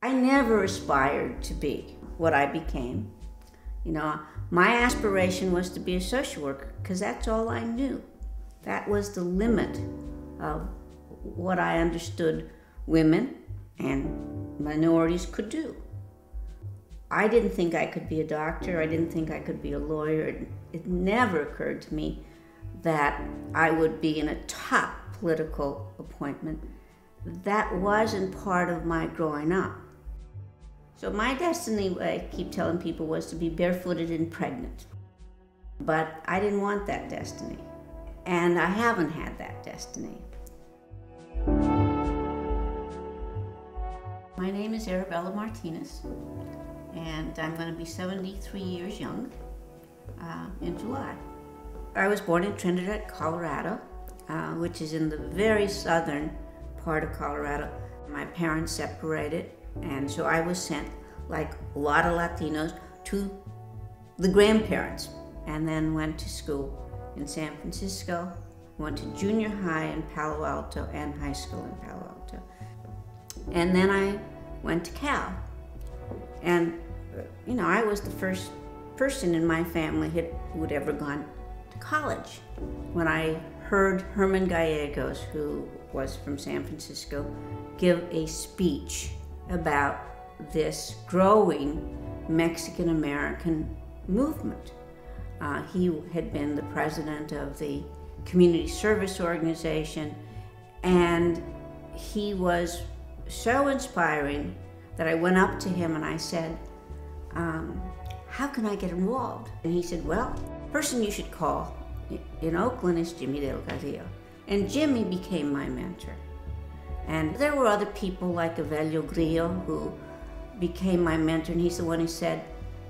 I never aspired to be what I became. You know, my aspiration was to be a social worker because that's all I knew. That was the limit of what I understood women and minorities could do. I didn't think I could be a doctor. I didn't think I could be a lawyer. It never occurred to me that I would be in a top political appointment. That wasn't part of my growing up. So my destiny, I keep telling people, was to be barefooted and pregnant. But I didn't want that destiny. And I haven't had that destiny. My name is Arabella Martinez, and I'm going to be 73 years young in July. I was born in Trinidad, Colorado, which is in the very southern part of Colorado. My parents separated, and so I was sent, like a lot of Latinos, to the grandparents, and then went to school in San Francisco, went to junior high in Palo Alto and high school in Palo Alto. And then I went to Cal. And, you know, I was the first person in my family who had ever gone to college. When I heard Herman Gallegos, who was from San Francisco, give a speech about this growing Mexican-American movement. He had been the president of the community service organization, and he was so inspiring that I went up to him and I said, how can I get involved? And he said, well, the person you should call in Oakland is Jimmy Delgadillo. And Jimmy became my mentor. And there were other people like Avelio Grillo who became my mentor, and he's the one who said,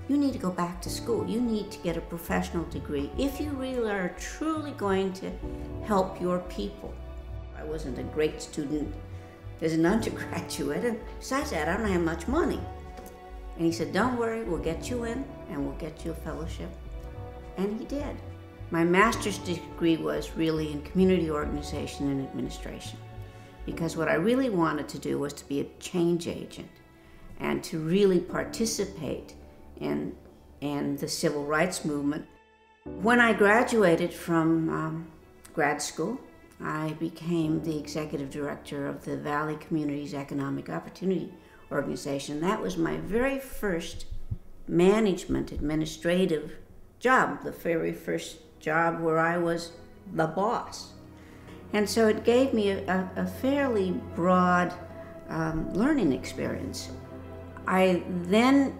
you need to go back to school. You need to get a professional degree if you really are truly going to help your people. I wasn't a great student as an undergraduate, and besides that, I don't have much money. And he said, don't worry, we'll get you in and we'll get you a fellowship. And he did. My master's degree was really in community organization and administration, because what I really wanted to do was to be a change agent and to really participate in the civil rights movement. When I graduated from grad school, I became the executive director of the Valley Communities Economic Opportunity Organization. That was my very first management administrative job, the very first job where I was the boss. And so it gave me a fairly broad learning experience. I then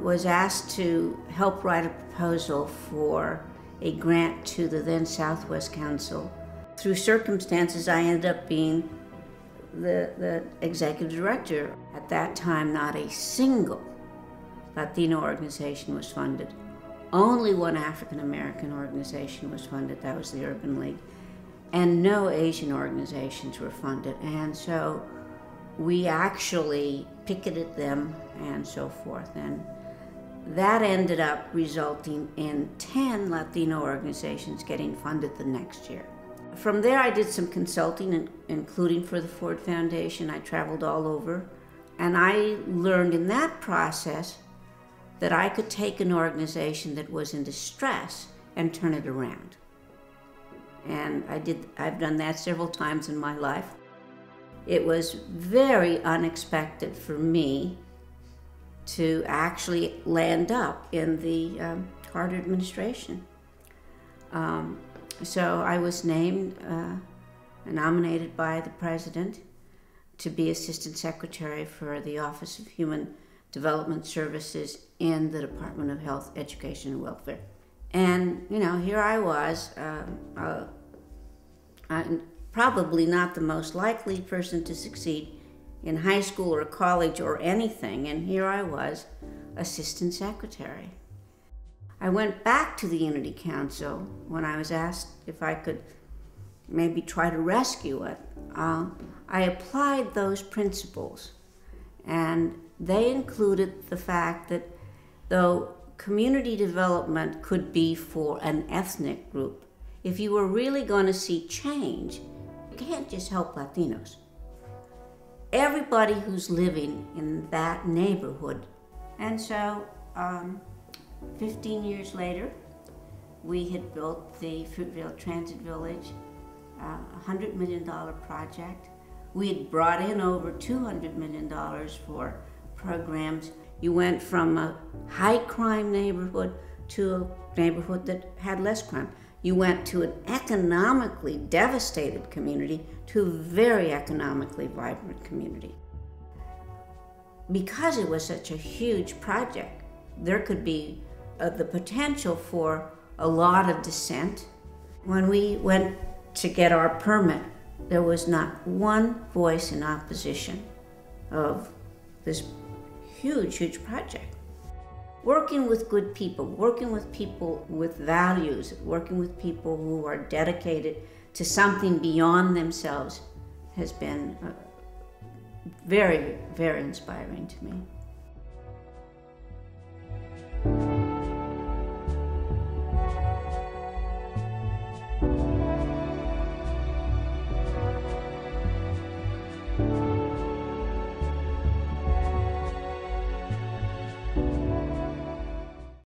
was asked to help write a proposal for a grant to the then Southwest Council. Through circumstances, I ended up being the executive director. At that time, not a single Latino organization was funded. Only one African American organization was funded, that was the Urban League. And no Asian organizations were funded. And so we actually picketed them and so forth. And that ended up resulting in 10 Latino organizations getting funded the next year. From there, I did some consulting, including for the Ford Foundation. I traveled all over. And I learned in that process that I could take an organization that was in distress and turn it around. And I've done that several times in my life. It was very unexpected for me to actually land up in the Carter administration. So I was named, nominated by the president to be Assistant Secretary for the Office of Human Development Services in the Department of Health, Education, and Welfare. And, you know, here I was, probably not the most likely person to succeed in high school or college or anything, and here I was, Assistant Secretary. I went back to the Unity Council when I was asked if I could maybe try to rescue it. I applied those principles, and they included the fact that though community development could be for an ethnic group, if you were really going to see change, you can't just help Latinos. everybody who's living in that neighborhood. And so 15 years later, we had built the Fruitvale Transit Village, a $100 million project. We had brought in over $200 million for programs. You went from a high crime neighborhood to a neighborhood that had less crime. You went to an economically devastated community to a very economically vibrant community. Because it was such a huge project, there could be the potential for a lot of dissent. When we went to get our permit, there was not one voice in opposition of this huge, huge project. Working with good people, working with people with values, working with people who are dedicated to something beyond themselves has been very, very inspiring to me.